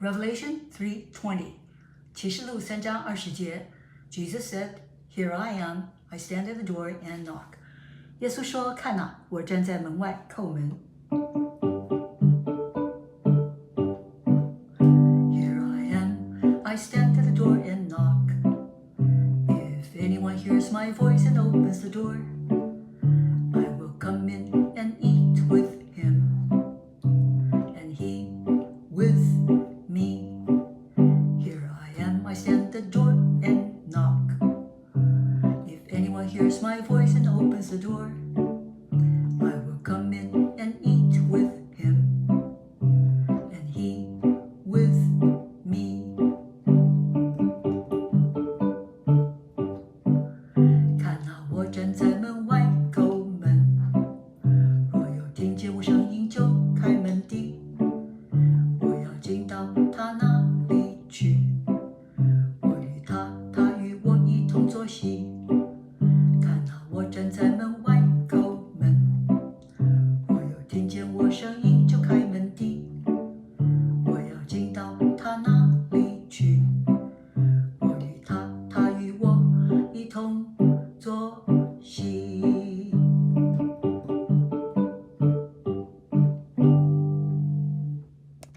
Revelation 3:20 启示录3章20节 Jesus said, Here I am, I stand at the door and knock. 耶稣说，看哪，我站在门外叩门。Here I am, I stand at the door and knock. If anyone hears my voice and opens the door, I will come in and eat with him, and he with me. Here I am, I stand at the door and knock. If anyone hears my voice and opens the door, I will come in and eat with him, and he with me. 看哪，我站在门外叩门，若有听见我声音就开门的，我要进到他那里去，我与他，他与我一同坐席。看哪，我站在门外叩门，若有听见我声音就开门的，我要进到他那里去，我与他，他与我一同坐席。